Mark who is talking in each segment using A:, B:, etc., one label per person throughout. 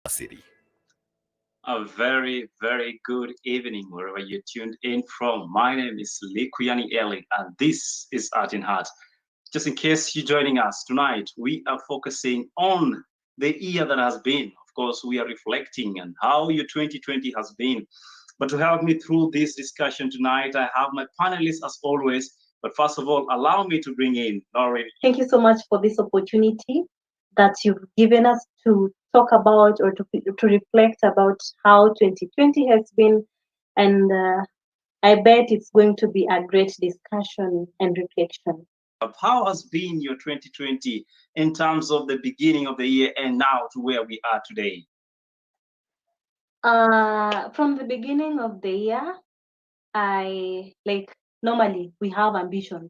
A: City.
B: A very, very good evening wherever you tuned in from. My name is Likuyani Eli, and this is Art in Heart. Just in case you're joining us tonight, we are focusing on the year that has been. Of course, we are reflecting on how your 2020 has been. But to help me through this discussion tonight, I have my panelists as always. But first of all, allow me to bring in Lauren.
C: Thank you so much for this opportunity that you've given us to talk about or to reflect about how 2020 has been. And I bet it's going to be a great discussion and reflection.
B: How has been your 2020 in terms of the beginning of the year and now to where we are today?
C: From the beginning of the year, I like normally we have ambitions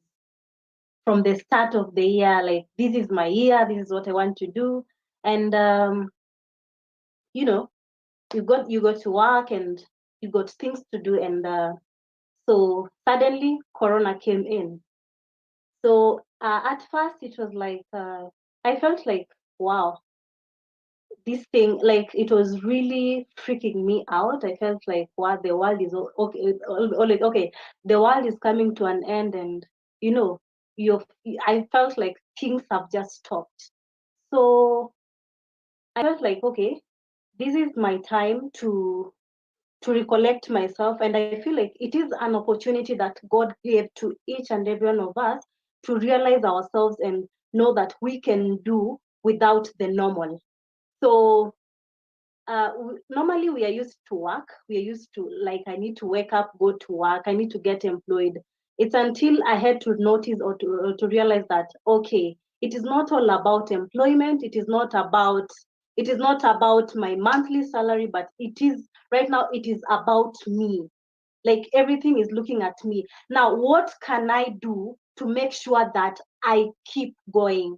C: from the start of the year, like this is my year, this is what I want to do. And you know, you got to work and you got things to do, and so suddenly Corona came in. So at first it was like I felt like, wow, this thing, like it was really freaking me out. I felt like, wow, the world is okay, like okay, the world is coming to an end, and you know, you I felt like things have just stopped. So I felt like, okay, this is my time to recollect myself, and I feel like it is an opportunity that God gave to each and every one of us to realize ourselves and know that we can do without the normal. So normally we are used to work, we are used to, like, I need to wake up, go to work, I need to get employed. It's until I had to notice or to realize that, okay, it is not all about employment, it is not about my monthly salary, but it is right now, it is about me. Like everything is looking at me now. What can I do to make sure that I keep going?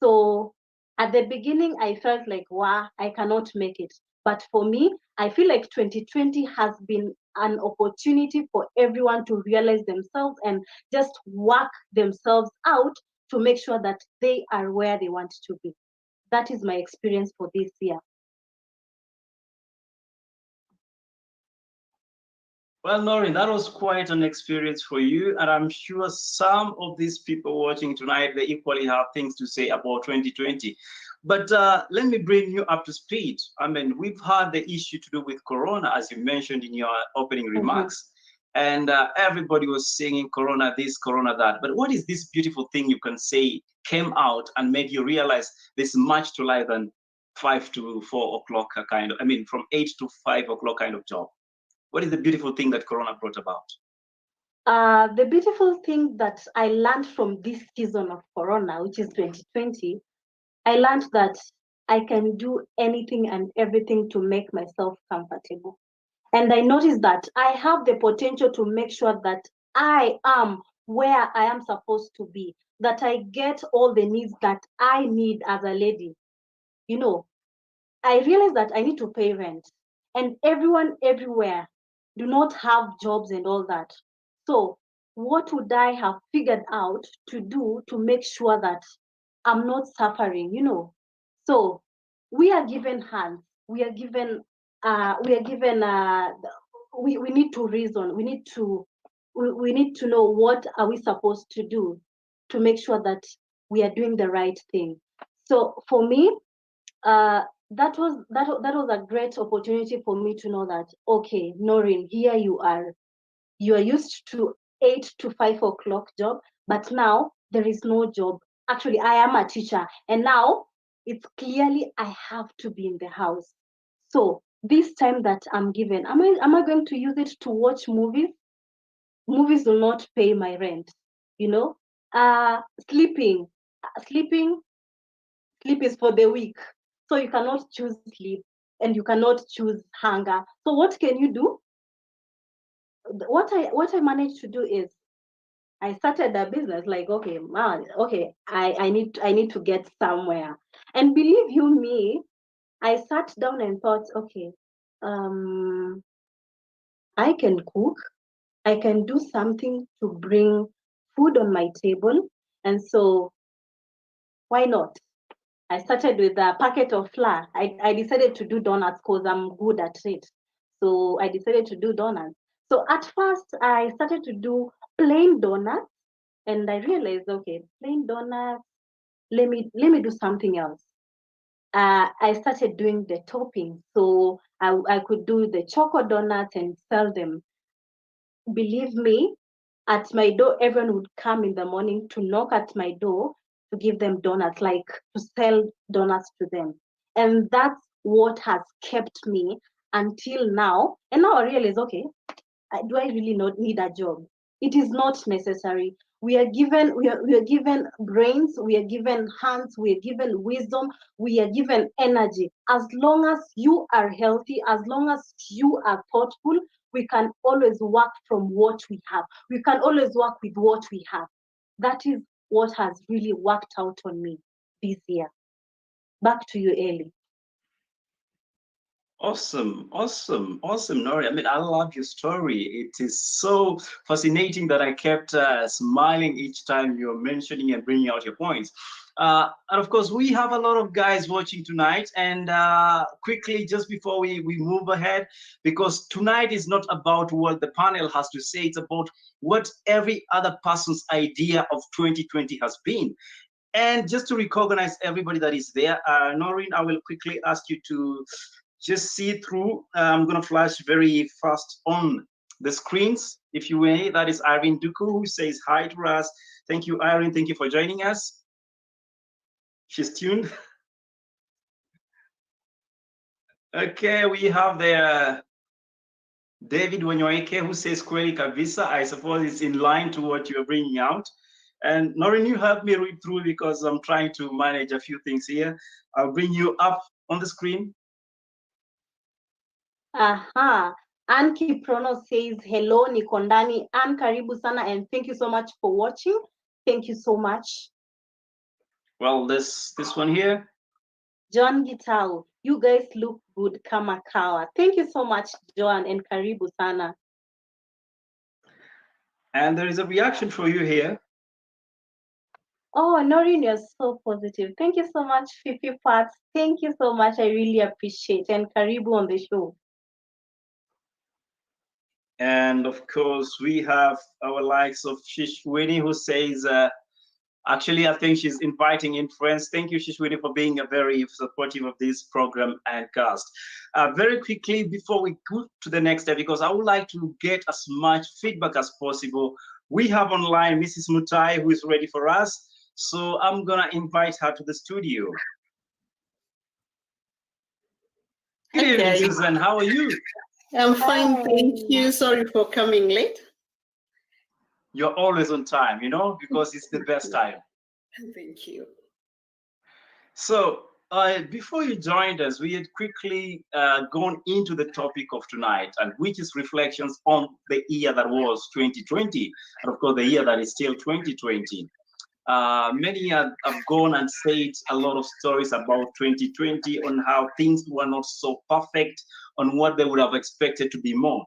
C: So at the beginning, I felt like, wow, I cannot make it. But for me, I feel like 2020 has been an opportunity for everyone to realize themselves and just work themselves out to make sure that they are where they want to be. That is my experience for this year.
B: Well, Noreen, that was quite an experience for you, and I'm sure some of these people watching tonight they equally have things to say about 2020. But let me bring you up to speed. I mean, we've had the issue to do with Corona, as you mentioned in your opening
C: Mhm.
B: remarks, and everybody was singing Corona this, Corona that. But what is this beautiful thing you can say came out and made you realize there's much to life than 5 to 4 o'clock kind of, I mean, from 8 to 5 o'clock kind of job? What is the beautiful thing that Corona brought about?
C: The beautiful thing that I learned from this season of Corona, which is 2020, I learned that I can do anything and everything to make myself comfortable. And I noticed that I have the potential to make sure that I am where I am supposed to be, that I get all the needs that I need as a lady. You know, I realized that I need to pay rent, and everyone everywhere do not have jobs and all that. So, what would I have figured out to do to make sure that I'm not suffering? So we are given hands. We are given. We are given. We need to reason. We need to know what are we supposed to do to make sure that we are doing the right thing. So for me, that was a great opportunity for me to know that, okay, Noreen, here you are used to 8 to 5 o'clock job, but now there is no job. Actually, I am a teacher, and now it's clearly I have to be in the house. So this time that I'm given, am I going to use it to watch movies? Movies will not pay my rent. You know, uh, sleeping, sleeping sleep is for the weak. So you cannot choose sleep and you cannot choose hunger. So what can you do? What I managed to do is I started a business, like, okay, man, okay, I need to get somewhere. And believe you me, I sat down and thought, okay, um, I can cook, I can do something to bring food on my table. And so why not? I started with a packet of flour. I decided to do donuts because I'm good at it. So I decided to do donuts. So at first I started to do plain donuts, and I realized, okay, plain donuts, let me do something else. I started doing the topping. So I could do the choco donuts and sell them. Believe me, at my door, everyone would come in the morning to knock at my door to give them donuts, like to sell donuts to them. And that's what has kept me until now. And now I realize, okay, do I really not need a job? It is not necessary. We are given brains, we are given hands, we are given wisdom, we are given energy. As long as you are healthy, as long as you are thoughtful, we can always work from what we have. We can always work with what we have. That is what has really worked out on me this year. Back to you, Ellie.
B: Awesome, awesome, awesome, Nori. I mean, I love your story. It is so fascinating that I kept smiling each time you're mentioning and bringing out your points. And of course, we have a lot of guys watching tonight. And quickly, just before we move ahead, because tonight is not about what the panel has to say, it's about what every other person's idea of 2020 has been. And just to recognize everybody that is there, Noreen, I will quickly ask you to just see through. I'm going to flash very fast on the screens, if you may. That is Irene Duku, who says hi to us. Thank you, Irene. Thank you for joining us. She's tuned. Okay, we have there David Wanyoike, who says Kweli Kabisa. I suppose it's in line to what you're bringing out. And Noreen, you help me read through because I'm trying to manage a few things here. I'll bring you up on the screen.
C: Aha. Anki Prono says, hello, Nikondani. Ann, karibu sana, and thank you so much for watching. Thank you so much.
B: Well, this one here.
C: John Gitao, you guys look good kama kawa. Thank you so much, John, and karibu sana.
B: And there is a reaction for you here.
C: Oh, Noreen, you're so positive. Thank you so much, Fifi Parts. Thank you so much. I really appreciate it. And karibu on the show.
B: And of course, we have our likes of Shishwini, who says, actually, I think she's inviting in friends. Thank you, Shishwini, for being very supportive of this program and cast. Very quickly, before we go to the next step, because I would like to get as much feedback as possible, we have online Mrs. Mutai, who is ready for us. So I'm going to invite her to the studio. Good evening, Susan. How are you?
A: I'm fine, thank you. Sorry for coming late.
B: You're always on time, you know, because it's the best time.
A: Thank you.
B: So before you joined us, we had quickly gone into the topic of tonight, and which is reflections on the year that was 2020, and of course the year that is still 2020. Many have gone and said a lot of stories about 2020 on how things were not so perfect, on what they would have expected to be more.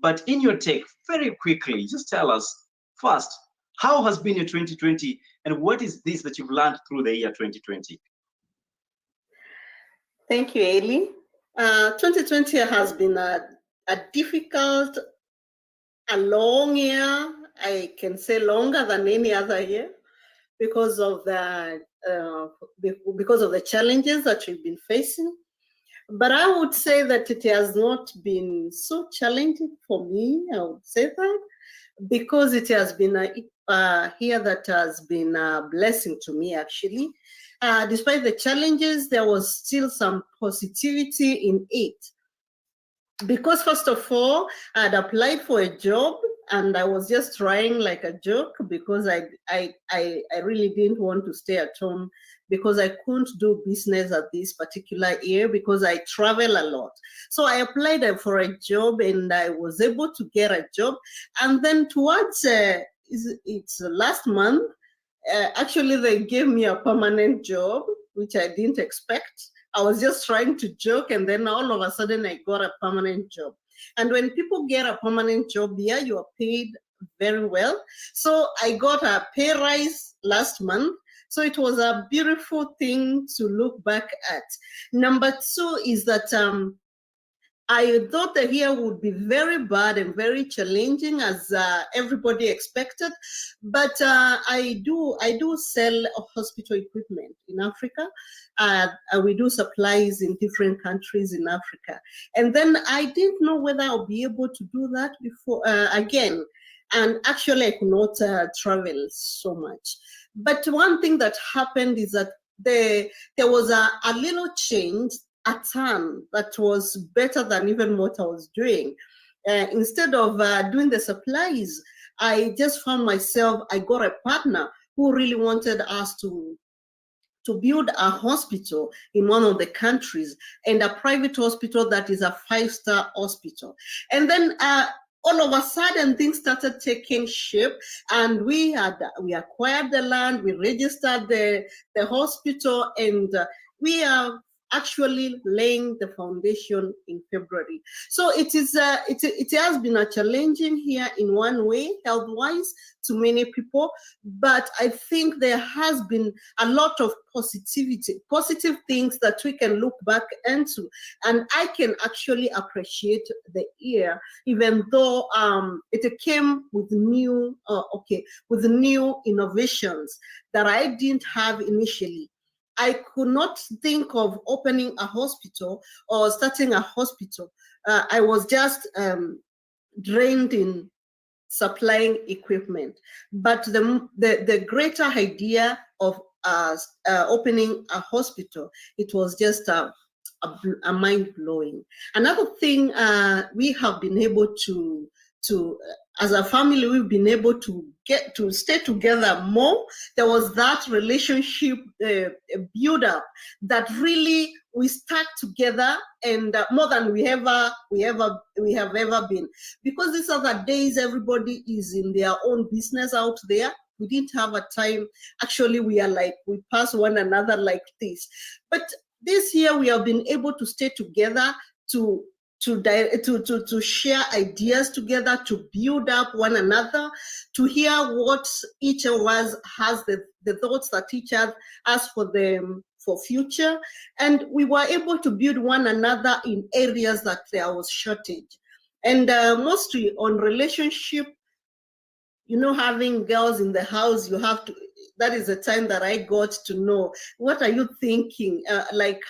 B: But in your take, very quickly, just tell us first, how has been your 2020 and what is this that you've learned through the year 2020?
A: Thank you, Ailey. 2020 has been a difficult, a long year. I can say longer than any other year because of the challenges that we've been facing. But I would say that it has not been so challenging for me. I would say that because it has been a year that has been a blessing to me, actually. Despite the challenges, there was still some positivity in it. Because first of all, I'd applied for a job and I was just trying like a joke because I really didn't want to stay at home because I couldn't do business at this particular year because I travel a lot. So I applied for a job and I was able to get a job. And then towards it's last month, actually they gave me a permanent job, which I didn't expect. I was just trying to joke, and then all of a sudden I got a permanent job. And when people get a permanent job, yeah, you are paid very well. So I got a pay rise last month. So it was a beautiful thing to look back at. Number two is that I thought the year would be very bad and very challenging, as everybody expected. But I do sell hospital equipment in Africa. We do supplies in different countries in Africa. And then I didn't know whether I'll be able to do that before again. And actually, I could not travel so much. But one thing that happened is that there was a little change, a turn that was better than even what I was doing. Instead of doing the supplies, I just found myself, I got a partner who really wanted us to build a hospital in one of the countries, and a private hospital that is a 5-star hospital. And then all of a sudden things started taking shape, and we acquired the land, we registered the hospital, and we are actually laying the foundation in February. So it has been a challenging year in one way, health-wise, to many people, but I think there has been a lot of positive things that we can look back into, and I can actually appreciate the year, even though it came with new innovations that I didn't have initially. I could not think of opening a hospital or starting a hospital. I was just drained in supplying equipment. But the greater idea of opening a hospital, it was just a mind-blowing. Another thing we have been able to as a family, we've been able to get to stay together more. There was that relationship build up that really we stuck together, and more than we have ever been. Because these other days, everybody is in their own business out there. We didn't have a time. Actually, we pass one another like this. But this year, we have been able to stay together, to share ideas together, to build up one another, to hear what each of us has, the thoughts that each other has for future. And we were able to build one another in areas that there was shortage. And mostly on relationship, having girls in the house, that is the time that I got to know, what are you thinking?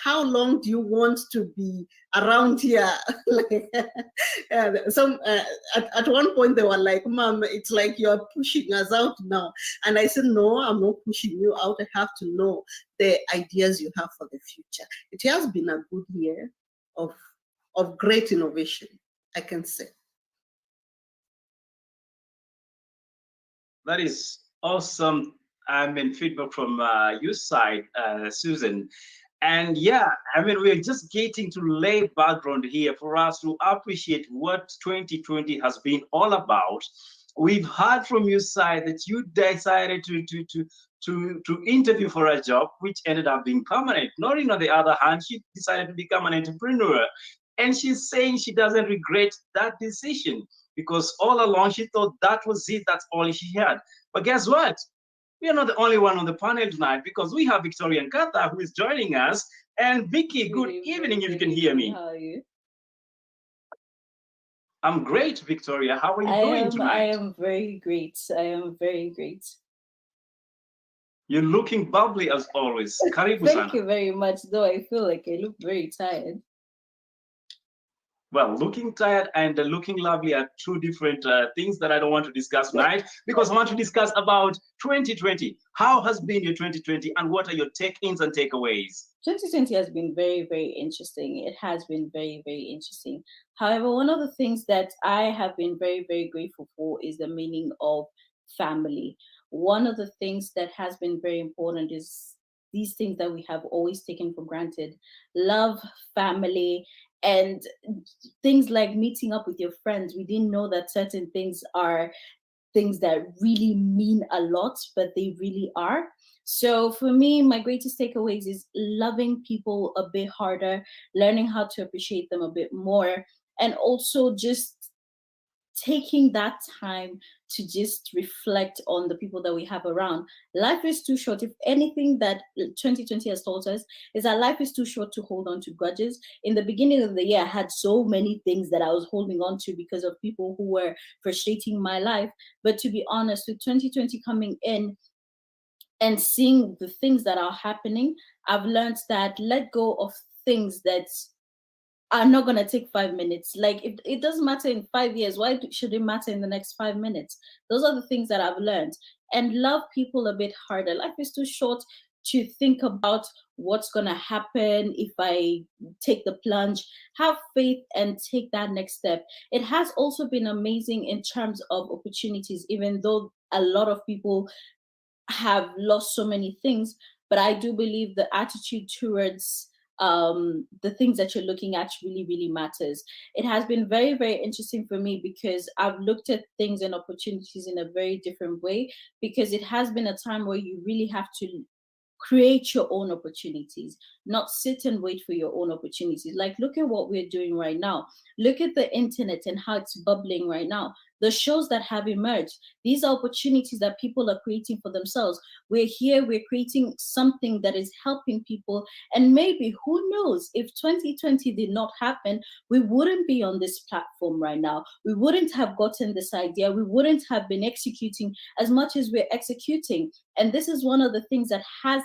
A: How long do you want to be around here? At one point they were like, Mom, it's like you're pushing us out now. And I said, no, I'm not pushing you out. I have to know the ideas you have for the future. It has been a good year of great innovation, I can say.
B: That is awesome. Feedback from your side, Susan. And yeah, we're just getting to lay background here for us to appreciate what 2020 has been all about. We've heard from your side that you decided to interview for a job, which ended up being permanent. Noreen, on the other hand, she decided to become an entrepreneur. And she's saying she doesn't regret that decision, because all along she thought that was it, that's all she had. But guess what? We are not the only one on the panel tonight, because we have Victoria and Katha who is joining us. And Vicky, good evening, if you can hear me.
D: How are you?
B: I'm great, Victoria. How are you doing tonight?
D: I am very great. I am very great.
B: You're looking bubbly as always. Karibu sana.
D: Thank you very much, though I feel like I look very tired.
B: Well, looking tired and looking lovely are two different things that I don't want to discuss tonight, because I want to discuss about 2020. How has been your 2020, and what are your take-ins and takeaways?
D: 2020 has been very, very interesting. It has been very, very interesting. However, one of the things that I have been very, very grateful for is the meaning of family. One of the things that has been very important is these things that we have always taken for granted: love, family, and things like meeting up with your friends. We didn't know that certain things are things that really mean a lot, but they really are. So for me, my greatest takeaways is loving people a bit harder, learning how to appreciate them a bit more, and also just taking that time to just reflect on the people that we have around. Life is too short. If anything that 2020 has taught us is that life is too short to hold on to grudges. In the beginning of the year, I had so many things that I was holding on to because of people who were frustrating my life. But to be honest, with 2020 coming in and seeing the things that are happening, I've learned that let go of things that are not going to take 5 minutes. Like, it doesn't matter in 5 years. Why should it matter in the next 5 minutes? Those are the things that I've learned. And love people a bit harder. Life is too short to think about what's going to happen if I take the plunge. Have faith and take that next step. It has also been amazing in terms of opportunities, even though a lot of people have lost so many things. But I do believe the attitude towards the things that you're looking at really matters. It has been very, very interesting for me because I've looked at things and opportunities in a very different way, because it has been a time where you really have to create your own opportunities, not sit and wait for your own opportunities. Like, look at what we're doing right now. Look at the internet and how it's bubbling right now. The shows that have emerged, these are opportunities that people are creating for themselves. We're here, we're creating something that is helping people. And maybe, who knows, if 2020 did not happen, we wouldn't be on this platform right now. We wouldn't have gotten this idea. We wouldn't have been executing as much as we're executing. And this is one of the things that has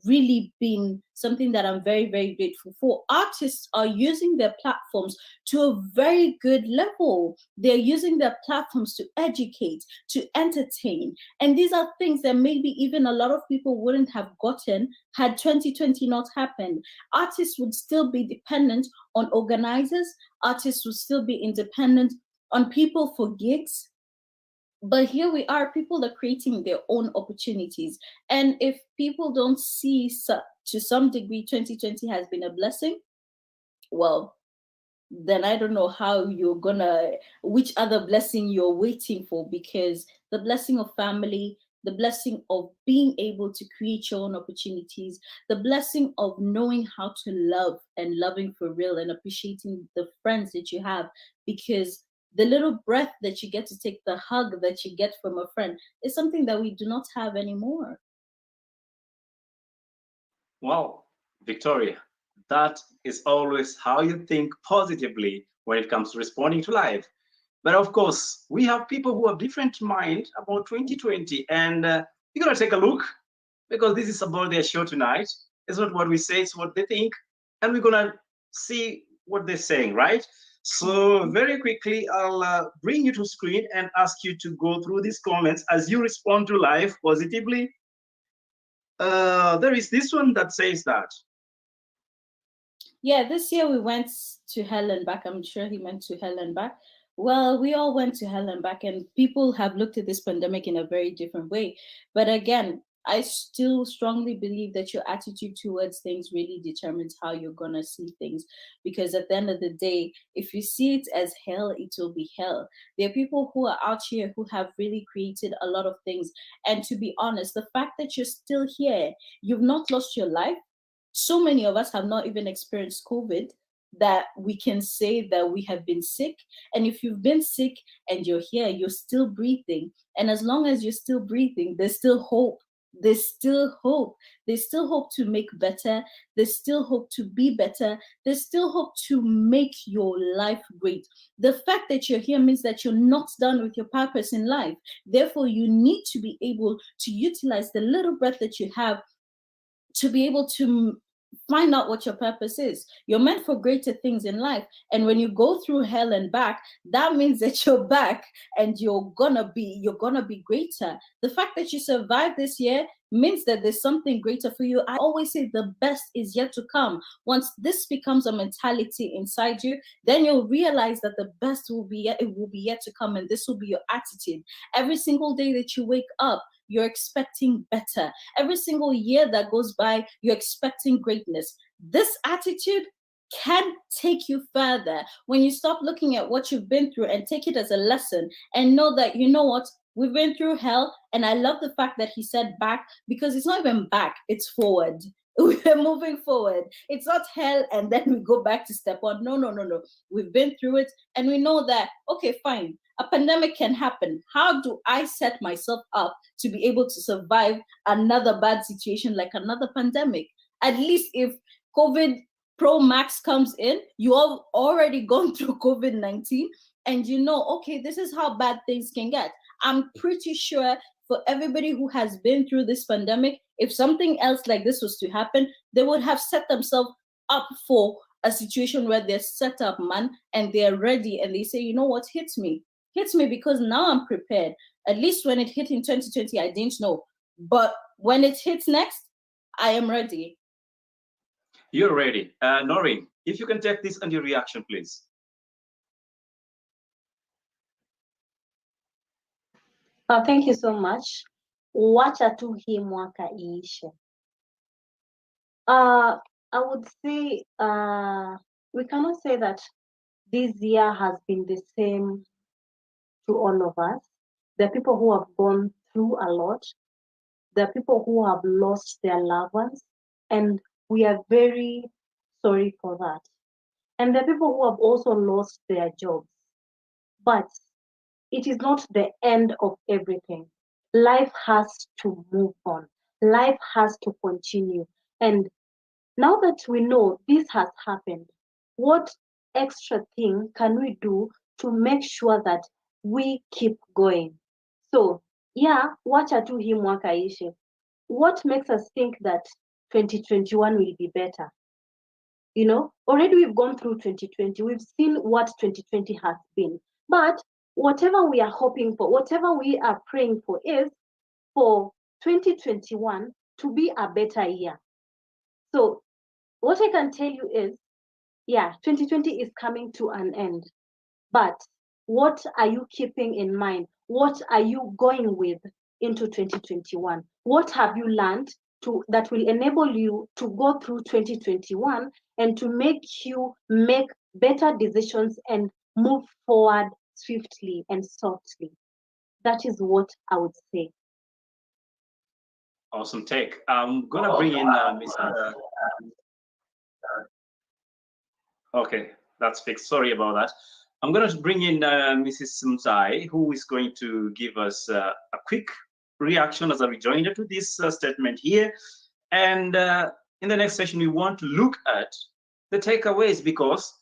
D: really been something that I'm very, very grateful for. Artists are using their platforms to a very good level. They're using their platforms to educate, to entertain. And these are things that maybe even a lot of people wouldn't have gotten had 2020 not happened. Artists would still be dependent on organizers. Artists would still be independent on people for gigs. But here we are, people are creating their own opportunities. And if people don't see, to some degree, 2020 has been a blessing, well, then I don't know how you're gonna, which other blessing you're waiting for, because the blessing of family, the blessing of being able to create your own opportunities, the blessing of knowing how to love and loving for real and appreciating the friends that you have, because the little breath that you get to take, the hug that you get from a friend, is something that we do not have anymore.
B: Well, Victoria, that is always how you think positively when it comes to responding to life. But of course, we have people who have different mind about 2020, and we're gonna take a look, because this is about their show tonight. It's not what we say, it's what they think, and we're gonna see what they're saying, right? So very quickly, I'll bring you to screen and ask you to go through these comments as you respond to life positively. There is this one that says that.
D: Yeah, this year we went to hell and back. I'm sure he meant to hell and back. Well, we all went to hell and back, and people have looked at this pandemic in a very different way. But again, I still strongly believe that your attitude towards things really determines how you're going to see things. Because at the end of the day, if you see it as hell, it will be hell. There are people who are out here who have really created a lot of things. And to be honest, the fact that you're still here, you've not lost your life. So many of us have not even experienced COVID, that we can say that we have been sick. And if you've been sick and you're here, you're still breathing. And as long as you're still breathing, there's still hope. There's still hope. There's still hope to make better. There's still hope to be better. There's still hope to make your life great. The fact that you're here means that you're not done with your purpose in life. Therefore, you need to be able to utilize the little breath that you have to be able to find out what your purpose is. You're meant for greater things in life. And when you go through hell and back, that means that you're back and you're gonna be greater. The fact that you survived this year means that there's something greater for you. I always say the best is yet to come. Once this becomes a mentality inside you, then you'll realize that the best will be yet to come, and this will be your attitude. Every single day that you wake up, you're expecting better. Every single year that goes by, you're expecting greatness. This attitude can take you further when you stop looking at what you've been through and take it as a lesson and know that, you know what, we've been through hell. And I love the fact that he said back, because it's not even back, it's forward. We're moving forward. It's not hell and then we go back to step one. No, no, no, no. We've been through it and we know that, okay, fine, a pandemic can happen. How do I set myself up to be able to survive another bad situation like another pandemic? At least if COVID Pro Max comes in, you have already gone through COVID-19 and you know, okay, this is how bad things can get. I'm pretty sure for everybody who has been through this pandemic, if something else like this was to happen, they would have set themselves up for a situation where they're set up, man, and they're ready and they say, you know what, hits me because now I'm prepared. At least when it hit in 2020, I didn't know. But when it hits next, I am ready.
B: You're ready. Noreen, if you can take this and your reaction, please.
C: Thank you so much. Wacha tu hii mwaka iishe. I would say we cannot say that this year has been the same to all of us. There are people who have gone through a lot. There are people who have lost their loved ones, and we are very sorry for that. And there are people who have also lost their jobs. But it is not the end of everything. Life has to move on. Life has to continue. And now that we know this has happened, what extra thing can we do to make sure that we keep going? So, yeah, wacha tu hii mwaka ishe. What makes us think that 2021 will be better? You know, already we've gone through 2020. We've seen what 2020 has been. But whatever we are hoping for, whatever we are praying for is for 2021 to be a better year. So what I can tell you is, yeah, 2020 is coming to an end. But what are you keeping in mind? What are you going with into 2021? What have you learned that will enable you to go through 2021 and to make you make better decisions and move forward swiftly and softly? That is what I would say.
B: Awesome take. I'm gonna bring in Mr. Okay, that's fixed. Sorry about that. I'm going to bring in Mrs. Mzai, who is going to give us a quick reaction as a rejoinder to this statement here. And in the next session, we want to look at the takeaways, because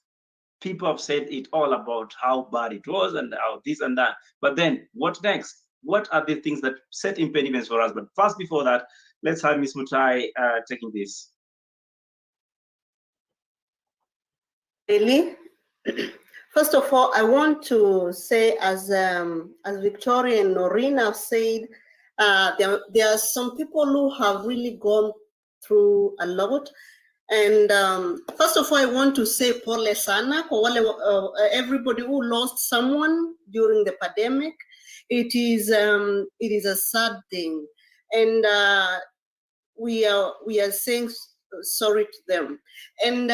B: people have said it all about how bad it was and how this and that. But then what next? What are the things that set impediments for us? But first, before that, let's have Ms. Mutai taking this.
A: Really? First of all, I want to say, as Victoria and Noreen have said, there are some people who have really gone through a lot. And first of all, I want to say pole sana for everybody who lost someone during the pandemic. It is a sad thing, and we are saying sorry to them. And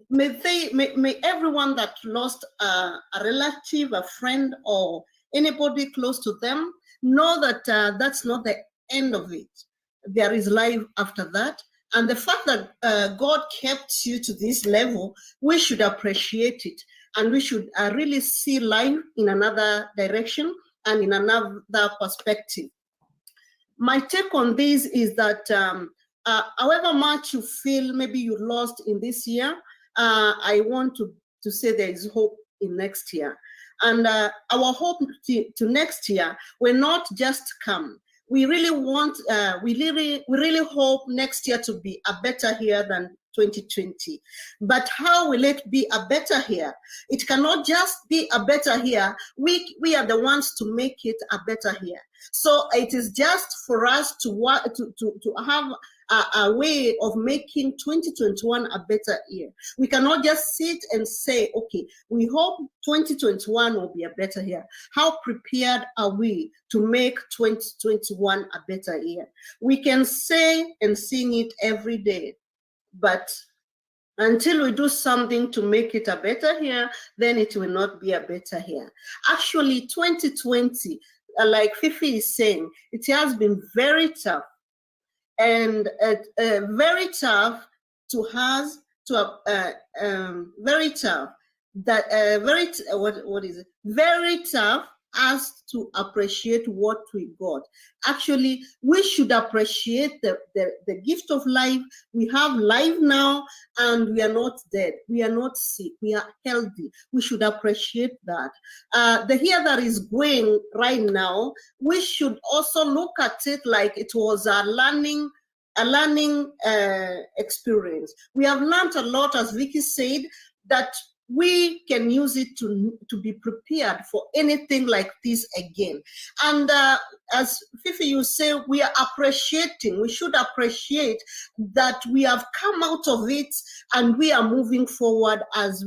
A: may everyone that lost a relative, a friend, or anybody close to them know that that's not the end of it. There is life after that. And the fact that God kept you to this level, we should appreciate it. And we should really see life in another direction and in another perspective. My take on this is that however much you feel maybe you lost in this year, I want to say there is hope in next year. And our hope to next year will not just come. We really want, we really hope next year to be a better year than 2020. But how will it be a better year? It cannot just be a better year. We are the ones to make it a better year. So it is just for us to have a way of making 2021 a better year. We cannot just sit and say, okay, we hope 2021 will be a better year. How prepared are we to make 2021 a better year? We can say and sing it every day, but until we do something to make it a better year, then it will not be a better year. Actually, 2020, like Fifi is saying, it has been very tough. and very tough to us, very tough that what is it? Very tough us to appreciate what we got. Actually, we should appreciate the gift of life. We have life now, and we are not dead. We are not sick. We are healthy. We should appreciate that. The year that is going right now, we should also look at it like it was a learning experience. We have learned a lot, as Vicky said, that we can use it to be prepared for anything like this again. And as Fifi, you say, we should appreciate that we have come out of it and we are moving forward, as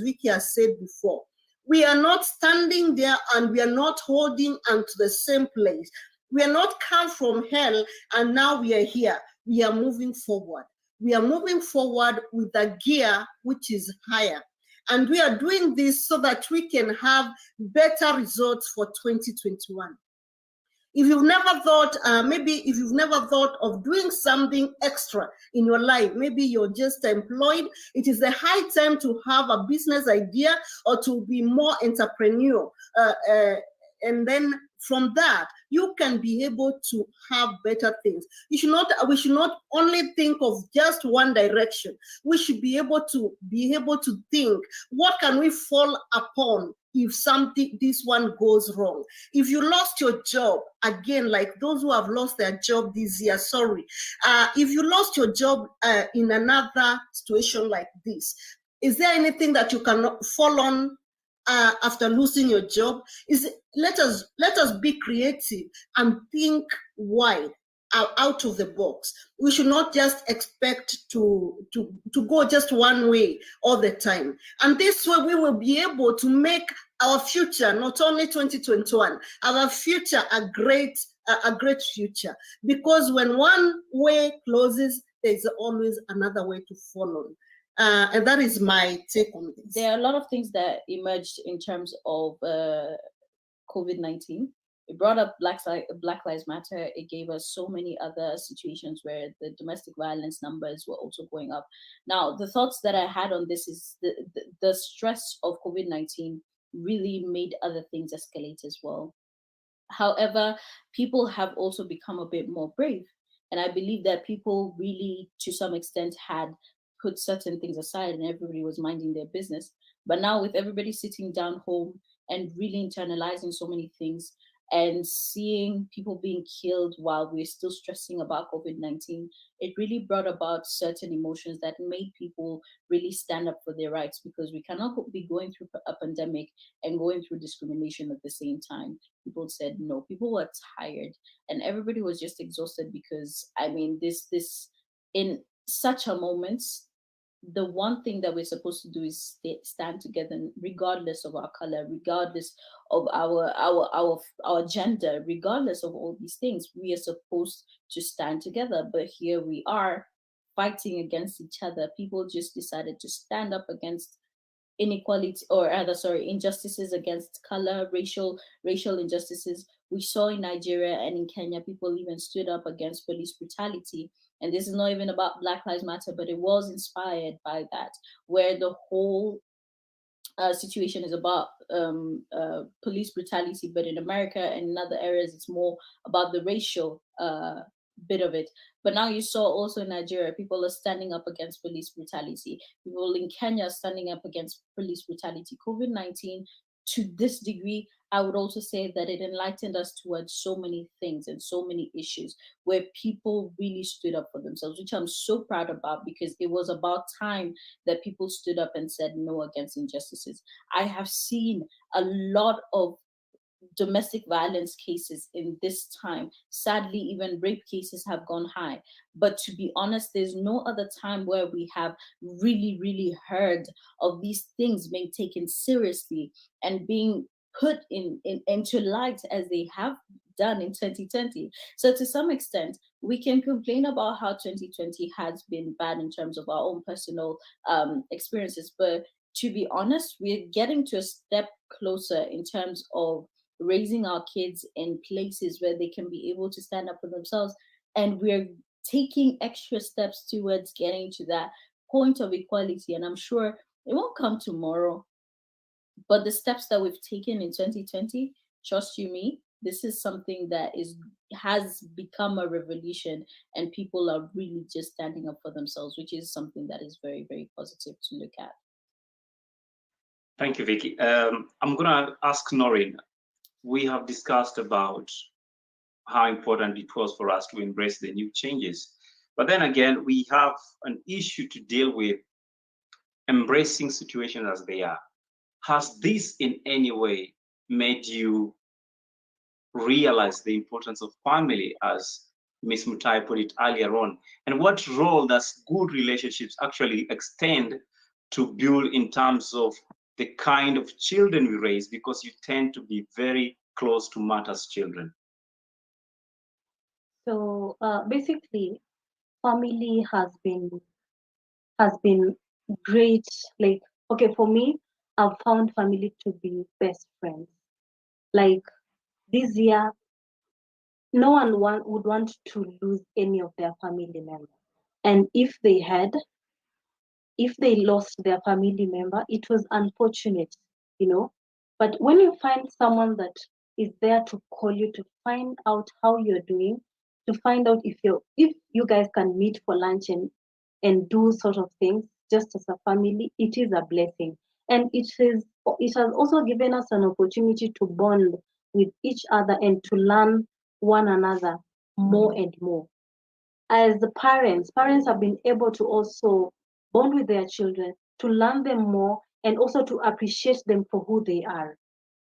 A: Vicky has said before. We are not standing there and we are not holding on to the same place. We are not come from hell and now we are here. We are moving forward. We are moving forward with a gear which is higher. And we are doing this so that we can have better results for 2021. If you've never thought, if you've never thought of doing something extra in your life, maybe you're just employed, it is the high time to have a business idea or to be more entrepreneurial. And then from that, you can be able to have better things. We should not only think of just one direction. We should be able to think, what can we fall upon if this one goes wrong? If you lost your job, again, like those who have lost their job this year, sorry. If you lost your job in another situation like this, is there anything that you cannot fall on after losing your job? Let us be creative and think wide, out of the box. We should not just expect to go just one way all the time. And this way we will be able to make our future, not only 2021, our future a great future. Because when one way closes, there's always another way to follow. And that is my take on this.
D: There are a lot of things that emerged in terms of COVID-19. It brought up Black Lives Matter. It gave us so many other situations where the domestic violence numbers were also going up. Now, the thoughts that I had on this is the stress of COVID-19 really made other things escalate as well. However, people have also become a bit more brave. And I believe that people really, to some extent, had put certain things aside and everybody was minding their business. But now with everybody sitting down home and really internalizing so many things and seeing people being killed while we're still stressing about COVID-19, it really brought about certain emotions that made people really stand up for their rights, because we cannot be going through a pandemic and going through discrimination at the same time. People said no. People were tired and everybody was just exhausted because, I mean, this in such a moment, the one thing that we're supposed to do is stand together, regardless of our color, regardless of our gender, regardless of all these things. We are supposed to stand together, but here we are fighting against each other. People just decided to stand up against inequality, or rather, sorry, injustices against color, racial injustices. We saw in Nigeria and in Kenya, people even stood up against police brutality. And this is not even about Black Lives Matter, but it was inspired by that, where the whole situation is about police brutality, but in America and in other areas, it's more about the racial bit of it. But now you saw also in Nigeria, people are standing up against police brutality. People in Kenya are standing up against police brutality. COVID-19, to this degree, I would also say that it enlightened us towards so many things and so many issues where people really stood up for themselves, which I'm so proud about, because it was about time that people stood up and said no against injustices. I have seen a lot of domestic violence cases in this time. Sadly, even rape cases have gone high. But to be honest, there's no other time where we have really heard of these things being taken seriously and being put into light as they have done in 2020. So to some extent, we can complain about how 2020 has been bad in terms of our own personal experiences. But to be honest, we're getting to a step closer in terms of raising our kids in places where they can be able to stand up for themselves. And we're taking extra steps towards getting to that point of equality. And I'm sure it won't come tomorrow, but the steps that we've taken in 2020, trust you me, this is something that has become a revolution, and people are really just standing up for themselves, which is something that is very, very positive to look at.
B: Thank you, Vicky. I'm gonna ask Noreen. We have discussed about how important it was for us to embrace the new changes. But then again, we have an issue to deal with, embracing situations as they are. Has this in any way made you realize the importance of family, as Ms. Mutai put it earlier on? And what role does good relationships actually extend to build in terms of the kind of children we raise, because you tend to be very close to Martha's children?
C: So basically, family has been great. Like, okay, for me, I've found family to be best friends. Like this year, no one would want to lose any of their family members. And if they lost their family member, it was unfortunate, you know. But when you find someone that is there to call you, to find out how you're doing, to find out if you guys can meet for lunch and do sort of things just as a family, it is a blessing. And it has also given us an opportunity to bond with each other and to learn one another more and more. As the parents have been able to also bond with their children, to learn them more, and also to appreciate them for who they are,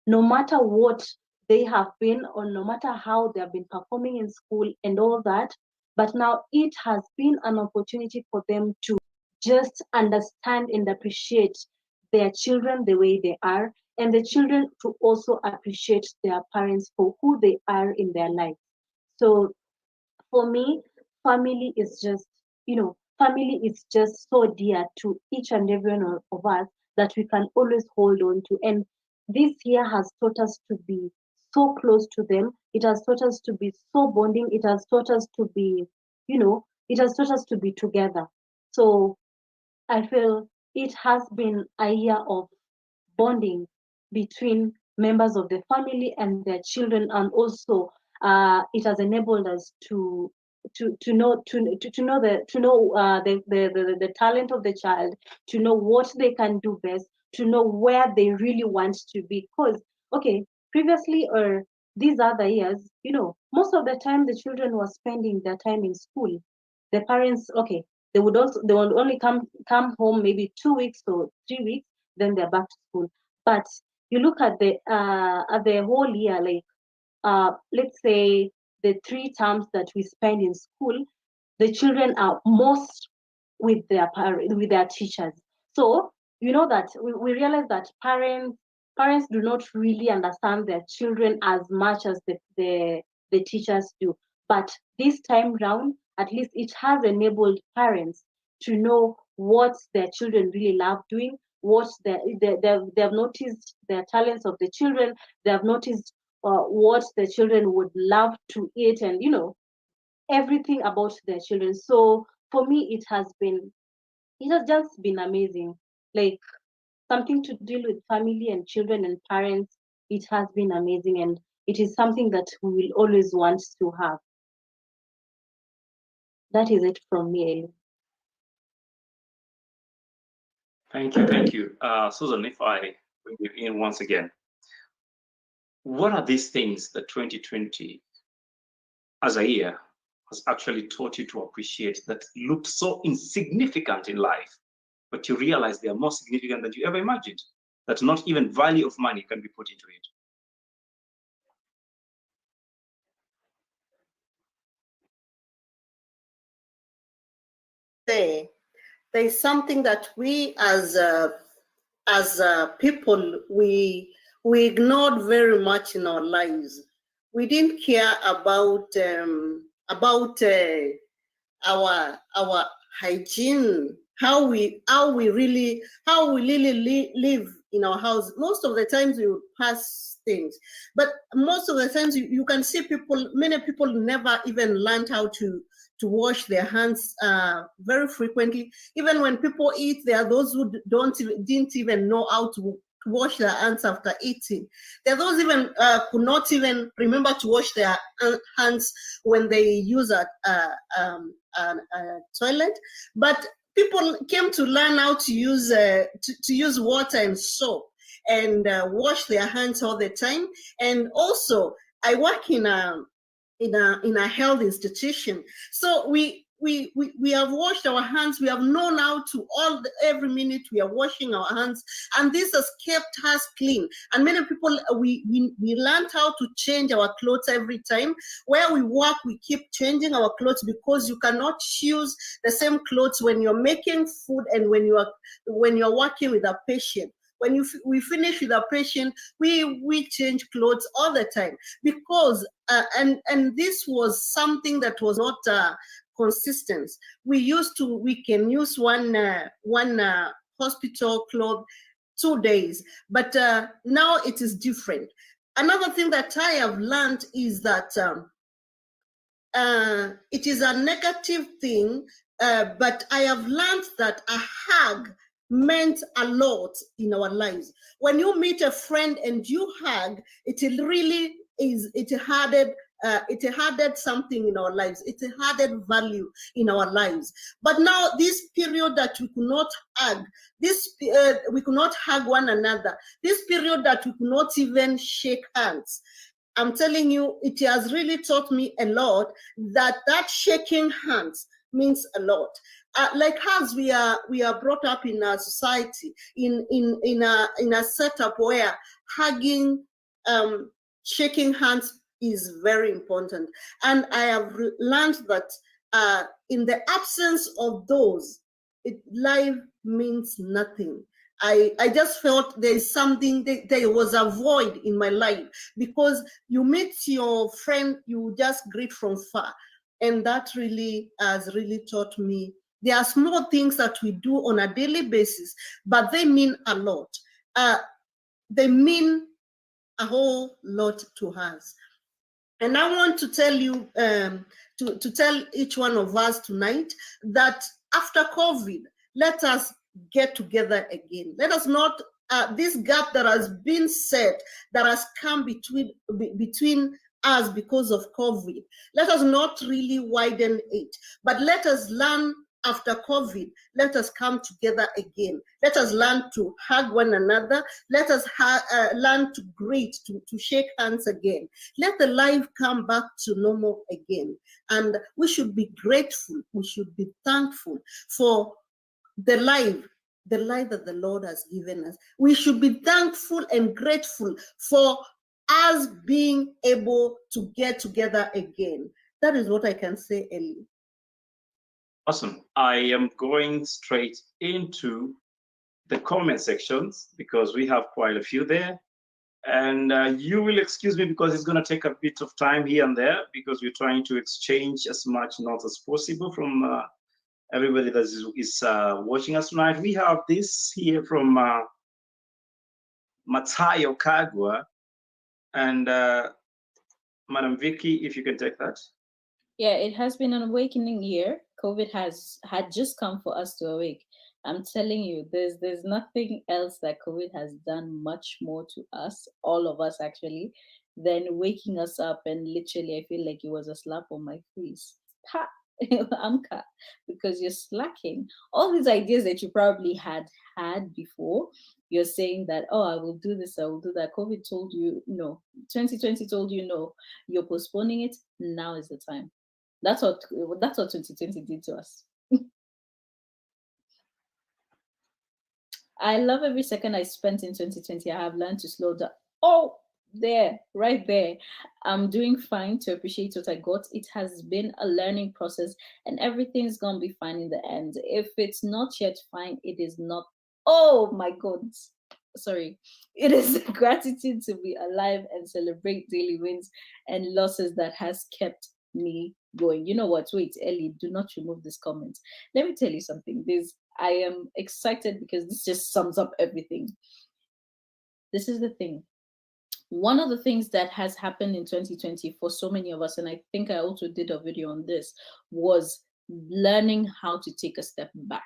C: no matter what they have been, or no matter how they have been performing in school and all that. But now it has been an opportunity for them to just understand and appreciate their children the way they are, and the children to also appreciate their parents for who they are in their life. So for me, family is just, family is just so dear to each and every one of us that we can always hold on to. And this year has taught us to be so close to them. It has taught us to be so bonding. It has taught us to be, it has taught us to be together. So I feel it has been a year of bonding between members of the family and their children, and also it has enabled us to know the talent of the child, to know what they can do best, to know where they really want to be. Because okay, previously or these other years, most of the time the children were spending their time in school. The parents, okay, they would only come home maybe 2 weeks or 3 weeks, then they're back to school. But you look at the whole year, like let's say the 3 terms that we spend in school, the children are most with their teachers. So that we realize that parents do not really understand their children as much as the teachers do. But this time round, at least it has enabled parents to know what their children really love doing, what they have noticed their talents of the children, they have noticed what the children would love to eat, and everything about their children. So for me, it has just been amazing. Like, something to deal with family and children and parents, it has been amazing, and it is something that we will always want to have. That is it from me, Ellie.
B: Thank you. Susan, if I bring you in once again, what are these things that 2020 as a year has actually taught you to appreciate, that looked so insignificant in life, but you realize they are more significant than you ever imagined, that not even value of money can be put into it?
A: There's something that we as people, we ignored very much in our lives. We didn't care about our hygiene, how we really live in our house. Most of the times we would pass things, but most of the times you can see many people never even learned how to to wash their hands very frequently. Even when people eat, there are those who didn't even know how to wash their hands after eating. There are those even could not even remember to wash their hands when they use a toilet. But people came to learn how to use water and soap and wash their hands all the time. And also, I work in a health institution, so we have washed our hands. We have known how to every minute we are washing our hands, and this has kept us clean. And many people, we learned how to change our clothes every time. Where we work, we keep changing our clothes, because you cannot use the same clothes when you're making food and when you're working with a patient. When we finish with a patient, we change clothes all the time, because and this was something that was not consistent. We can use one hospital cloth 2 days, but now it is different. Another thing that I have learned is that it is a negative thing, but I have learned that a hug meant a lot in our lives. When you meet a friend and you hug, it added something in our lives. It added value in our lives. But now this period that we could not hug, we could not hug one another, this period that we could not even shake hands, I'm telling you, it has really taught me a lot that shaking hands means a lot. Like us, we are brought up in a society, in a setup where hugging, shaking hands is very important. And I have learned that in the absence of those, life means nothing. I just felt there is something, there was a void in my life, because you meet your friend, you just greet from far. And that really has really taught me. There are small things that we do on a daily basis, but they mean a lot. They mean a whole lot to us. And I want to tell you, to tell each one of us tonight, that after COVID, let us get together again. Let us not, this gap that has been set, that has come between us because of COVID, let us not really widen it, but let us learn after COVID, let us come together again. Let us learn to hug one another. Let us learn to greet, to shake hands again. Let the life come back to normal again. And we should be grateful. We should be thankful for the life that the Lord has given us. We should be thankful and grateful for us being able to get together again. That is what I can say, Ellie.
B: Awesome. I am going straight into the comment sections because we have quite a few there. And you will excuse me because it's going to take a bit of time here and there because we're trying to exchange as much notes as possible from everybody that is watching us tonight. We have this here from Matayo Kagwa. And Madam Vicky, if you can take that.
D: Yeah, it has been an awakening year. COVID had just come for us to awake. I'm telling you, there's nothing else that COVID has done much more to us, all of us actually, than waking us up. And literally, I feel like it was a slap on my face. Ha! Amka, because you're slacking. All these ideas that you probably had before, you're saying that, oh, I will do this, I will do that. COVID told you no. 2020 told you no. You're postponing it. Now is the time. That's what 2020 did to us. I love every second I spent in 2020. I have learned to slow down. Oh, there, right there. I'm doing fine to appreciate what I got. It has been a learning process and everything's going to be fine in the end. If it's not yet fine, it is not. Oh my God. Sorry. It is gratitude to be alive and celebrate daily wins and losses that has kept me going. You know what? Wait, Ellie, do not remove this comment. Let me tell you something. I am excited because this just sums up everything. This is the thing. one of the things that has happened in 2020 for so many of us, and I think I also did a video on this, was learning how to take a step back.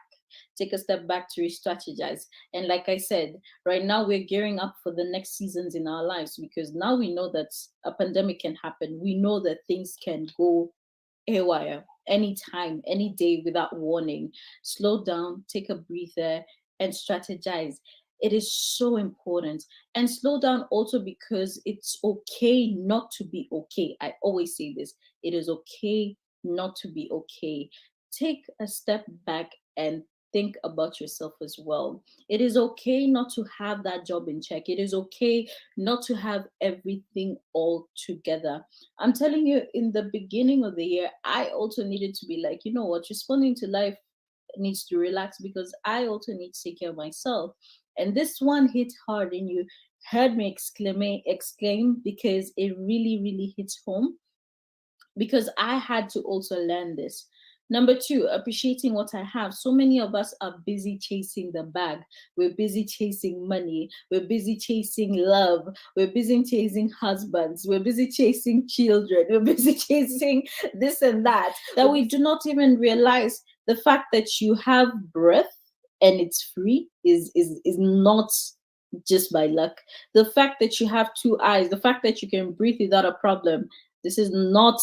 D: Take a step back to re-strategize. And like I said, right now we're gearing up for the next seasons in our lives, because now we know that a pandemic can happen. We know that things can go haywire anytime, any day without warning. Slow down, take a breather, and strategize. It is so important. And slow down also because it's okay not to be okay. I always say this. It is okay not to be okay. Take a step back and think about yourself as well. It is okay not to have that job in check. It is okay not to have everything all together. I'm telling you, in the beginning of the year, I also needed to be like, you know what, responding to life needs to relax, because I also need to take care of myself. And this one hit hard, and you heard me exclaim because it really, really hits home, because I had to also learn this. Number two, appreciating what I have. So many of us are busy chasing the bag. We're busy chasing money. We're busy chasing love. We're busy chasing husbands. We're busy chasing children. We're busy chasing this and that we do not even realize the fact that you have breath and it's free is not just by luck. The fact that you have two eyes, the fact that you can breathe without a problem, this is not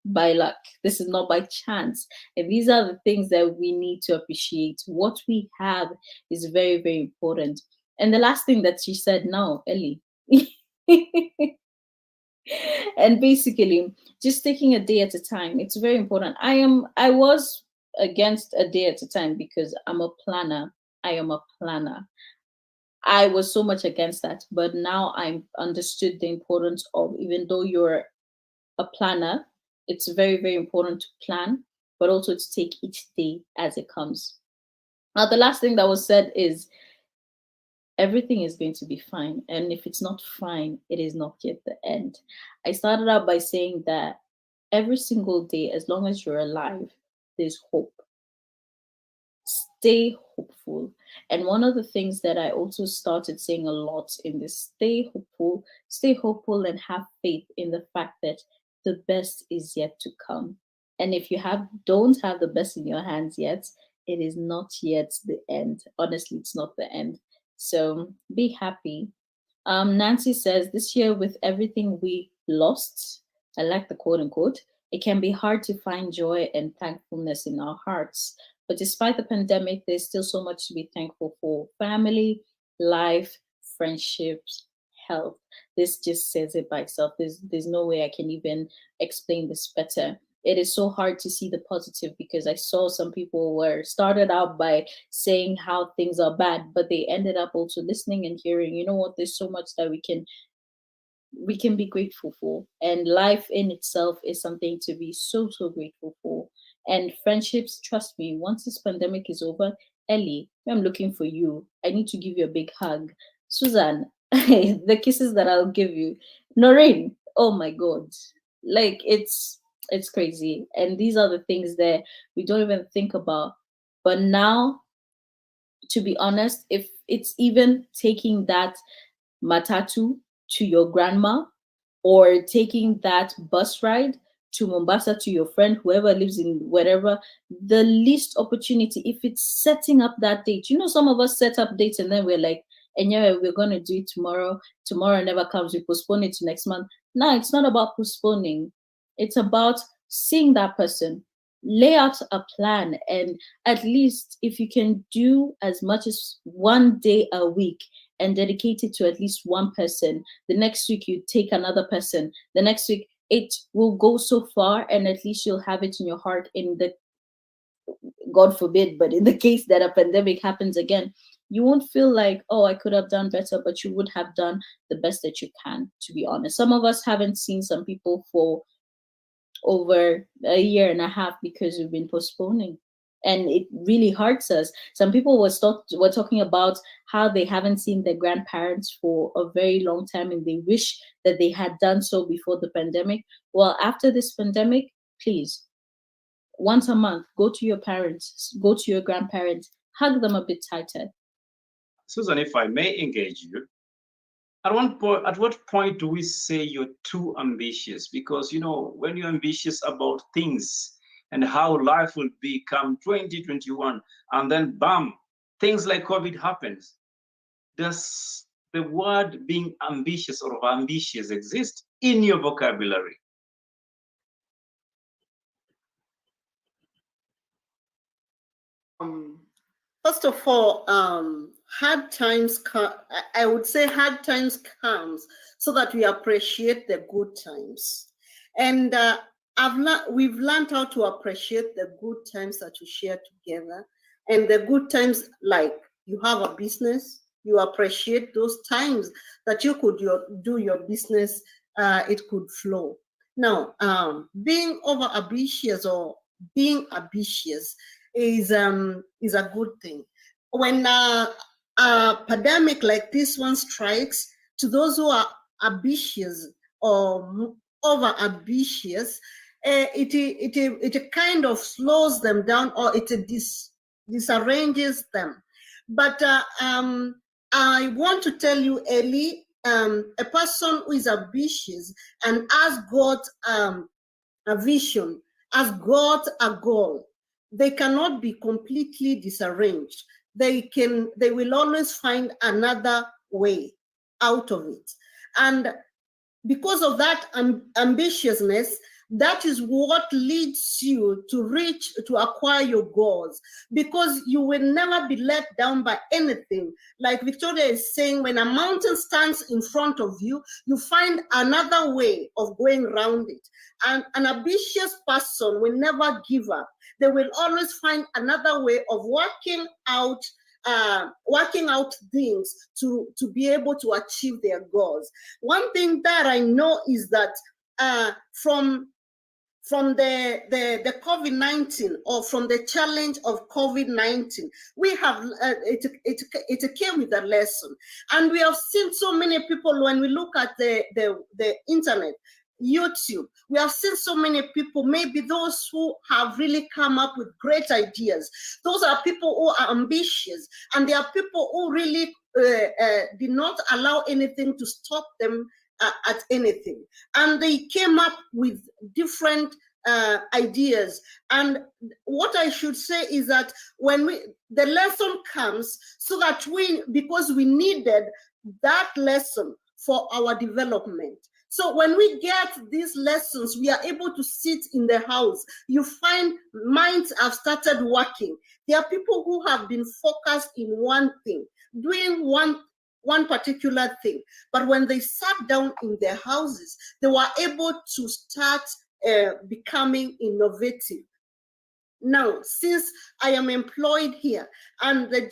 D: by luck. This is not by chance. And these are the things that we need to appreciate. What we have is very, very important. And the last thing that she said now, Ellie, and basically just taking a day at a time. It's very important. I was against a day at a time because I'm a planner. I am a planner. I was so much against that, but now I understood the importance of, even though you're a planner, it's very, very important to plan, but also to take each day as it comes. Now, the last thing that was said is everything is going to be fine. And if it's not fine, it is not yet the end. I started out by saying that every single day, as long as you're alive, there's hope. Stay hopeful. And one of the things that I also started saying a lot in this, stay hopeful and have faith in the fact that the best is yet to come. And if you don't have the best in your hands yet, it is not yet the end. Honestly, it's not the end. So be happy. Nancy says, this year with everything we lost, I like the quote unquote, it can be hard to find joy and thankfulness in our hearts. But despite the pandemic, there's still so much to be thankful for. Family, life, friendships, health. This just says it by itself. There's no way I can even explain this better. It is so hard to see the positive, because I saw some people were started out by saying how things are bad, but they ended up also listening and hearing, you know what, there's so much that we can be grateful for. And life in itself is something to be so, so grateful for. And friendships, trust me, once this pandemic is over, Ellie, I'm looking for you. I need to give you a big hug. Susan, the kisses that I'll give you. Noreen, oh my God. Like, it's crazy. And these are the things that we don't even think about. But now, to be honest, if it's even taking that matatu to your grandma, or taking that bus ride to Mombasa to your friend, whoever lives in wherever, the least opportunity, if it's setting up that date. You know, some of us set up dates and then we're like, and yeah, we're going to do it tomorrow. Tomorrow never comes. We postpone it to next month. No, it's not about postponing. It's about seeing that person, lay out a plan, and at least if you can do as much as one day a week and dedicate it to at least one person, the next week you take another person, the next week it will go so far, and at least you'll have it in your heart. In the, God forbid, but in the case that a pandemic happens again, you won't feel like, oh, I could have done better, but you would have done the best that you can, to be honest. Some of us haven't seen some people for over a year and a half because we've been postponing, and it really hurts us. Some people were talking about how they haven't seen their grandparents for a very long time, and they wish that they had done so before the pandemic. Well, after this pandemic, please, once a month, go to your parents, go to your grandparents, hug them a bit tighter.
B: Susan, if I may engage you, at what point do we say you're too ambitious? Because, you know, when you're ambitious about things and how life will be come 2021, and then bam, things like COVID happens. Does the word being ambitious or ambitious exist in your vocabulary?
A: First of all, hard times I would say hard times comes so that we appreciate the good times, and we've learned how to appreciate the good times that we share together, and the good times, like you have a business, you appreciate those times that you could do your business, it could flow. Now, being over ambitious or being ambitious is a good thing. When a pandemic like this one strikes, to those who are ambitious or over ambitious, it kind of slows them down, or it disarranges them. But I want to tell you, Ellie, a person who is ambitious and has got a vision, has got a goal, they cannot be completely disarranged. They will always find another way out of it. And because of that ambitiousness, that is what leads you to acquire your goals, because you will never be let down by anything. Like Victoria is saying, when a mountain stands in front of you, you find another way of going around it. And an ambitious person will never give up. They will always find another way of working out things to be able to achieve their goals. One thing that I know is that from the COVID-19, or from the challenge of COVID-19, we have it came with a lesson, and we have seen so many people. When we look at the internet, YouTube, we have seen so many people, maybe those who have really come up with great ideas. Those are people who are ambitious, and they are people who really did not allow anything to stop them at anything. And they came up with different ideas. And what I should say is that when the lesson comes, so that because we needed that lesson for our development. So when we get these lessons, we are able to sit in the house. You find minds have started working. There are people who have been focused in one thing, doing one particular thing. But when they sat down in their houses, they were able to start becoming innovative. Now, since I am employed here, and they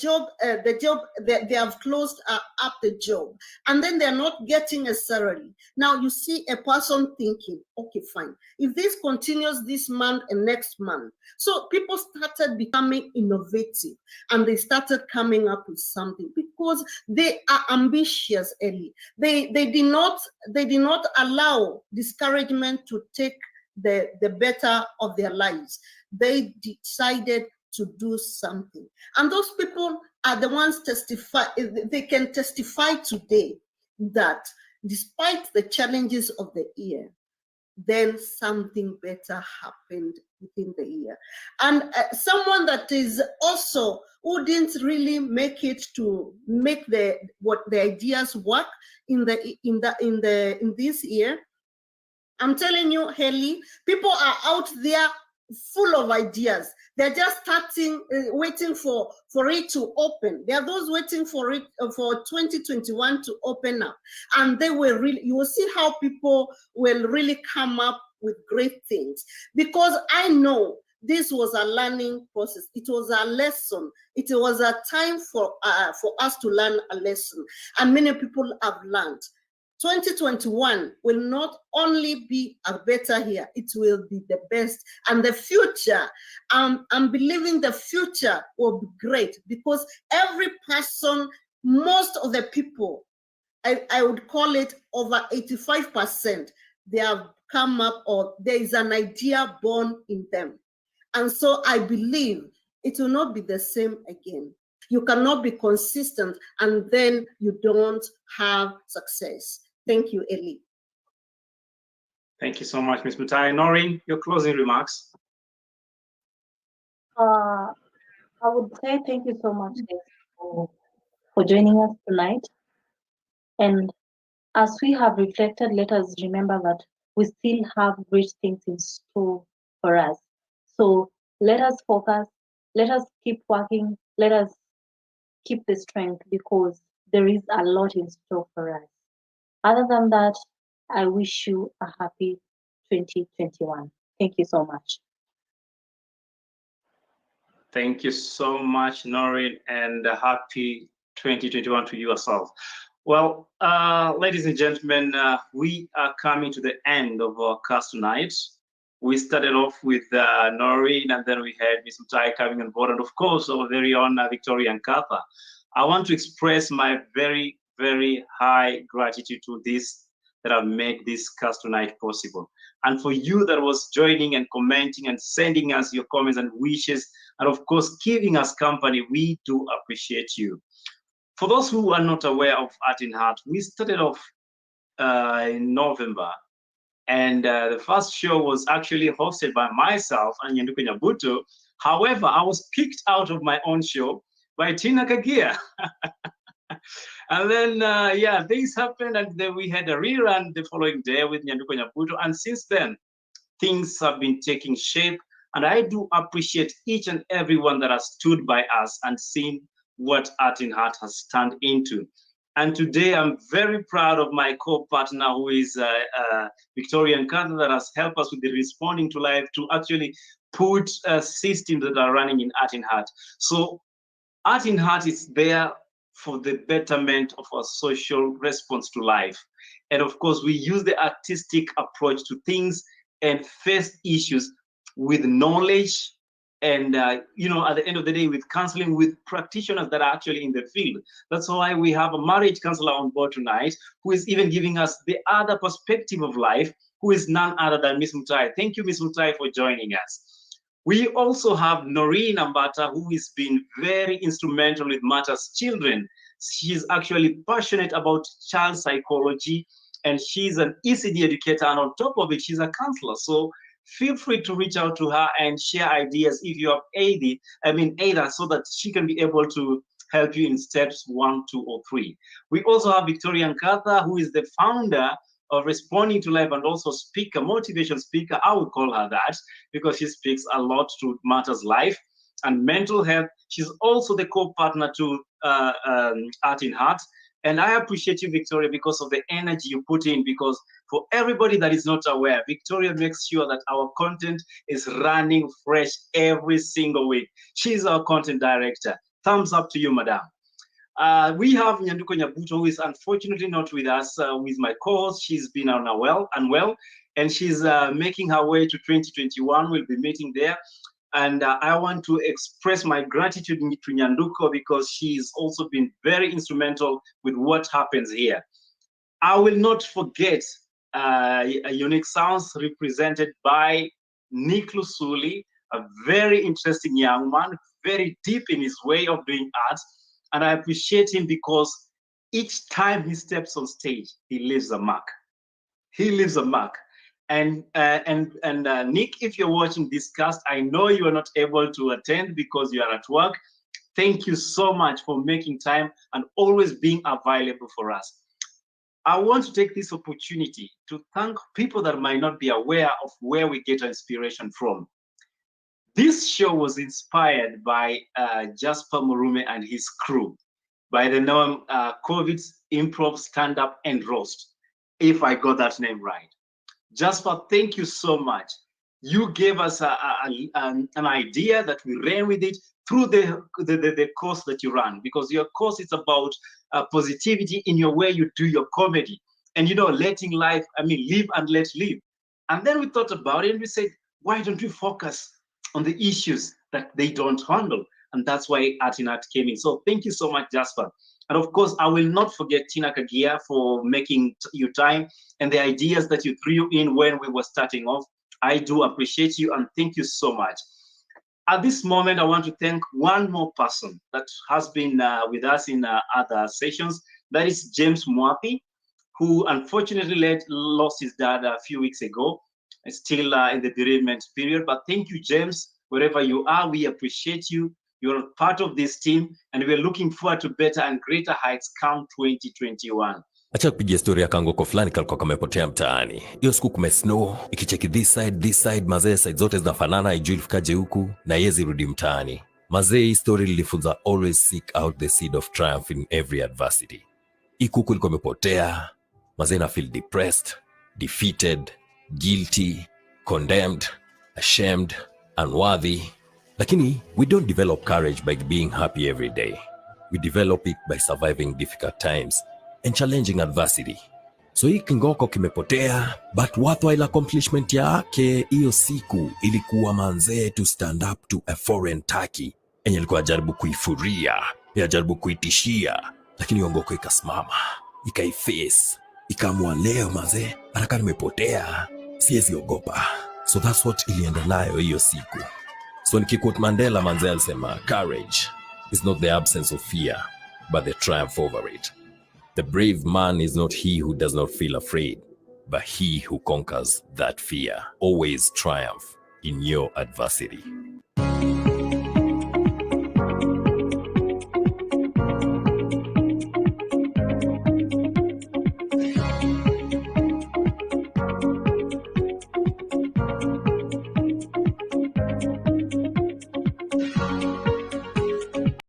A: have closed up the job, and then they're not getting a salary. Now you see a person thinking, okay, fine, if this continues this month and next month. So people started becoming innovative, and they started coming up with something because they are ambitious, Ellie. They did not allow discouragement to take the better of their lives. They decided to do something. And those people are the ones they can testify today that despite the challenges of the year, then something better happened within the year. And someone that is also who didn't really make it to make the ideas work in this year, I'm telling you, Haley, people are out there full of ideas. They're just starting, waiting for it to open. There are those waiting for it for 2021 to open up, and you will see how people will really come up with great things. Because I know this was a learning process. It was a lesson. It was a time for us to learn a lesson, and many people have learned. 2021 will not only be a better year, it will be the best. And the future, I'm believing the future will be great, because every person, most of the people, I would call it over 85%, they have come up, or there is an idea born in them. And so I believe it will not be the same again. You cannot be consistent and then you don't have success. Thank you, Ellie.
B: Thank you so much, Ms. Mutai. Noreen, your closing remarks.
C: I would say thank you so much guys, for joining us tonight. And as we have reflected, let us remember that we still have great things in store for us. So let us focus, let us keep working, let us keep the strength, because there is a lot in store for us. Other than that, I wish you a happy 2021. Thank you so much.
B: Thank you so much, Noreen, and happy 2021 to you yourself. Well, ladies and gentlemen, we are coming to the end of our cast tonight. We started off with Noreen, and then we had Ms. Mutai coming on board, and of course, our very own Victoria Nkatha. I want to express my very, very high gratitude to this that have made this cast tonight possible. And for you that was joining and commenting and sending us your comments and wishes, and of course, giving us company, we do appreciate you. For those who are not aware of Art in Heart, we started off in November, and the first show was actually hosted by myself and Nyanduko Nyabuto. However, I was kicked out of my own show by Tina Kagia. And then, yeah, things happened, and then we had a rerun the following day with Nyanduko Nyabuto. And since then, things have been taking shape. And I do appreciate each and everyone that has stood by us and seen what Art in Heart has turned into. And today, I'm very proud of my co-partner, who is Victoria Nkatha, that has helped us with the Responding to Life to actually put systems that are running in Art in Heart. So Art in Heart is there for the betterment of our social response to life. And of course, we use the artistic approach to things and face issues with knowledge and, you know, at the end of the day, with counseling with practitioners that are actually in the field. That's why we have a marriage counselor on board tonight, who is even giving us the other perspective of life, who is none other than Ms. Mutai. Thank you, Ms. Mutai, for joining us. We also have Noreen Ambata, who has been very instrumental with Matters Children. She's actually passionate about child psychology, and she's an ECD educator, and on top of it, she's a counselor. So feel free to reach out to her and share ideas if you have either, so that she can be able to help you in steps 1, 2, or 3. We also have Victoria Nkatha, who is the founder of Responding to Life and also speaker, motivation speaker. I would call her that because she speaks a lot to Matters Life and mental health. She's also the co-partner to Art in Heart. And I appreciate you, Victoria, because of the energy you put in, because for everybody that is not aware, Victoria makes sure that our content is running fresh every single week. She's our content director. Thumbs up to you, madam. We have Nyanduko Nyabuto, who is unfortunately not with us, with my co-host. She's been unwell, and she's making her way to 2021. We'll be meeting there. And I want to express my gratitude to Nyanduko, because she's also been very instrumental with what happens here. I will not forget Unique Sounds, represented by Nick Lusuli, a very interesting young man, very deep in his way of doing art. And I appreciate him because each time he steps on stage, he leaves a mark. He leaves a mark. And Nick, if you're watching this cast, I know you are not able to attend because you are at work. Thank you so much for making time and always being available for us. I want to take this opportunity to thank people that might not be aware of where we get our inspiration from. This show was inspired by Jasper Murume and his crew, by the name COVID's Improv Stand Up and Roast, if I got that name right. Jasper, thank you so much. You gave us an idea that we ran with it through the course that you run, because your course is about positivity in your way you do your comedy, and, you know, letting life, live and let live. And then we thought about it and we said, why don't we focus on the issues that they don't handle? And that's why Art in Heart came in. So thank you so much, Jasper. And of course, I will not forget Tina Kagia for making you time and the ideas that you threw in when we were starting off. I do appreciate you and thank you so much. At this moment, I want to thank one more person that has been with us in other sessions. That is James Mwapi, who unfortunately lost his dad a few weeks ago, still in the bereavement period. But thank you, James, wherever you are. We appreciate you. You're part of this team, and we're looking forward to better and greater heights come 2021.
E: Acha kupigia story ya kangoko fulani kalikuwa kamepotea mtaani. Hiyo siku kumesnow, ikicheki this side, mazee side zote zinafanana, haijui ilifikaje huku na yezi rudi mtaani. Mazee hii story lilifunza always seek out the seed of triumph in every adversity. Hii kuku ilikuwa imepotea, mazee na feel depressed, defeated, guilty, condemned, ashamed, unworthy. Lakini we don't develop courage by being happy every day. We develop it by surviving difficult times and challenging adversity. So hii kingoko kimepotea, but worthwhile accomplishment yake hiyo siku ilikuwa manzee to stand up to a foreign turkey. Enye ilikuwa jaribu kuifuria, ya jaribu kuitishia, lakini yongoko ikasimama, ikaiface, ikaamua leo manzee, haraka nimepotea, siwezi ogopa. So that's what ilienda nayo hiyo siku. So nikikut Mandela manzee alisema, courage is not the absence of fear, but the triumph over it. The brave man is not he who does not feel afraid, but he who conquers that fear. Always triumph in your adversity.